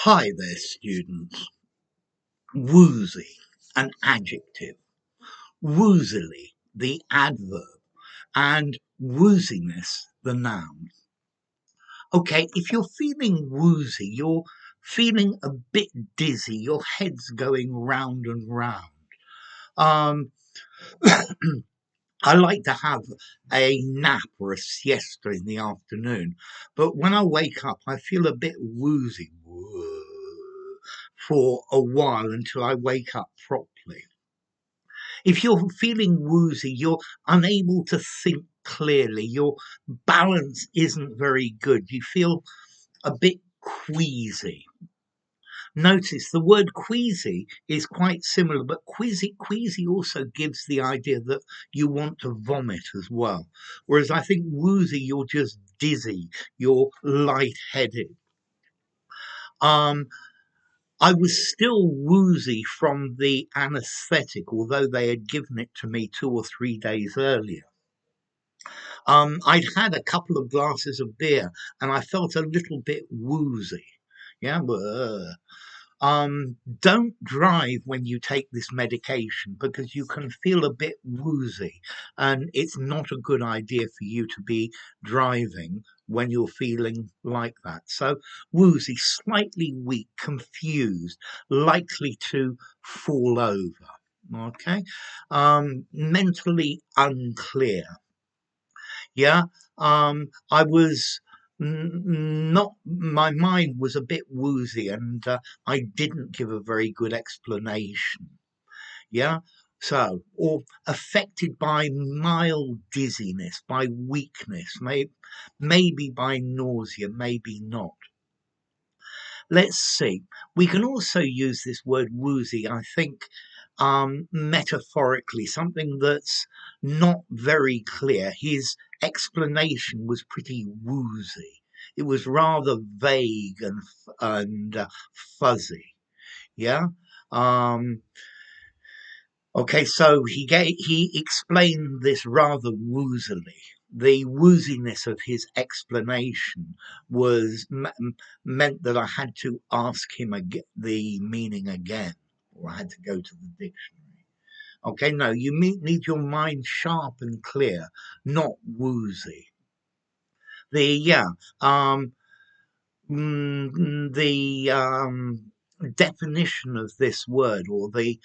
Hi there, students. Woozy, an adjective. Woozily, the adverb. And wooziness, the noun. Okay, if you're feeling woozy, you're feeling a bit dizzy, your head's going round and round. Um, I like to have a nap or a siesta in the afternoon, but when I wake up, I feel a bit woozy for a while until I wake up properly. If you're feeling woozy, you're unable to think clearly, your balance isn't very good, you feel a bit queasy. Notice the word queasy is quite similar, but queasy also gives the idea that you want to vomit as well. Whereas I think woozy, you're just dizzy, you're lightheaded. Um, I was still woozy from the anaesthetic, although they had given it to me 2 or 3 days earlier. I'd had a couple of glasses of beer and I felt a little bit woozy. Yeah, don't drive when you take this medication because you can feel a bit woozy, and it's not a good idea for you to be driving when you're feeling like that. So, woozy, slightly weak, confused, likely to fall over. Okay, mentally unclear. Yeah, I was not, my mind was a bit woozy and I didn't give a very good explanation. Yeah, so, or affected by mild dizziness, by weakness, maybe by nausea, maybe not. Let's see. We can also use this word woozy, I think, metaphorically, something that's not very clear. His explanation was pretty woozy. It was rather vague and fuzzy. Yeah. Um, okay, so he explained this rather woozily. The wooziness of his explanation was meant that I had to ask him the meaning again, or I had to go to the dictionary. Okay, no, you need your mind sharp and clear, not woozy. The um, the definition of this word, or the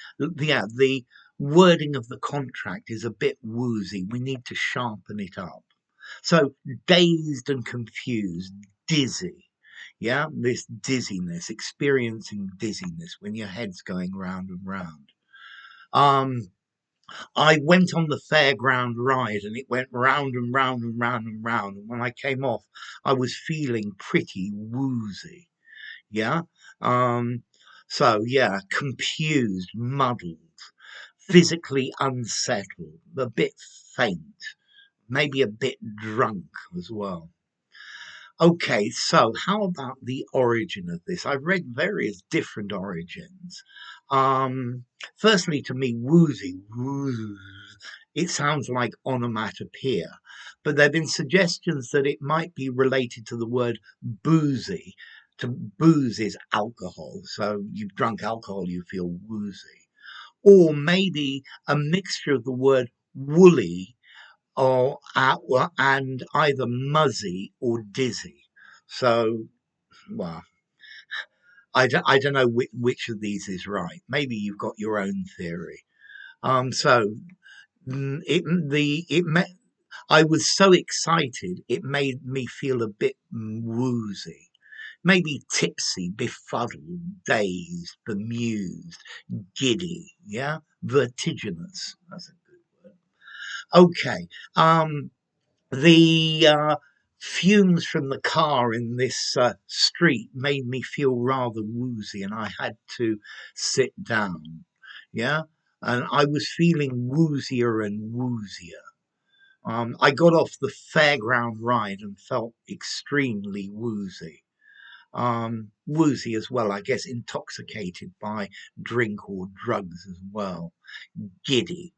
wording of the contract is a bit woozy. We need to sharpen it up. So dazed and confused, dizzy. Yeah, this dizziness, experiencing dizziness when your head's going round and round. Um, I went on the fairground ride and it went round and round and round and round. And when I came off, I was feeling pretty woozy. Yeah. Um, so yeah, confused, muddled, physically unsettled, a bit faint, maybe a bit drunk as well. Okay, so how about the origin of this? I've read various different origins. Um, Firstly, to me, woozy, it sounds like onomatopoeia, but there have been suggestions that it might be related to the word boozy. To booze is alcohol, so you've drunk alcohol, you feel woozy. Or maybe a mixture of the word woolly or and either muzzy or dizzy. So, well, I don't know which of these is right. Maybe you've got your own theory. So it the it I was so excited it made me feel a bit woozy. Maybe tipsy, befuddled, dazed, bemused, giddy, yeah, vertiginous. That's a good word. Okay. The fumes from the car in this street made me feel rather woozy, and I had to sit down. Yeah, and I was feeling woozier and woozier. I got off the fairground ride and felt extremely woozy. Woozy as well, I guess, intoxicated by drink or drugs as well. Giddy.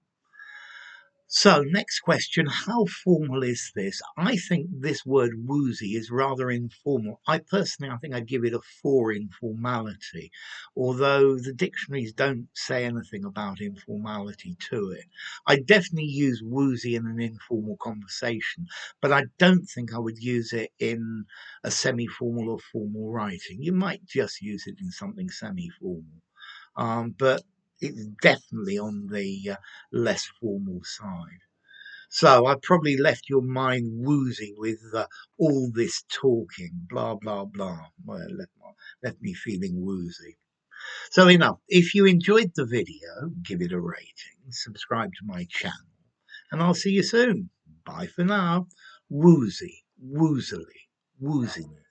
So, next question, how formal is this? I think this word woozy is rather informal. I think I'd give it a 4 in formality, although the dictionaries don't say anything about informality to it. I definitely use woozy in an informal conversation, but I don't think I would use it in a semi-formal or formal writing. You might just use it in something semi-formal, but it's definitely on the less formal side. So I probably left your mind woozy with all this talking, blah, blah, blah. Well, left me feeling woozy. So enough. If you enjoyed the video, give it a rating, subscribe to my channel, and I'll see you soon. Bye for now. Woozy, woozily, wooziness.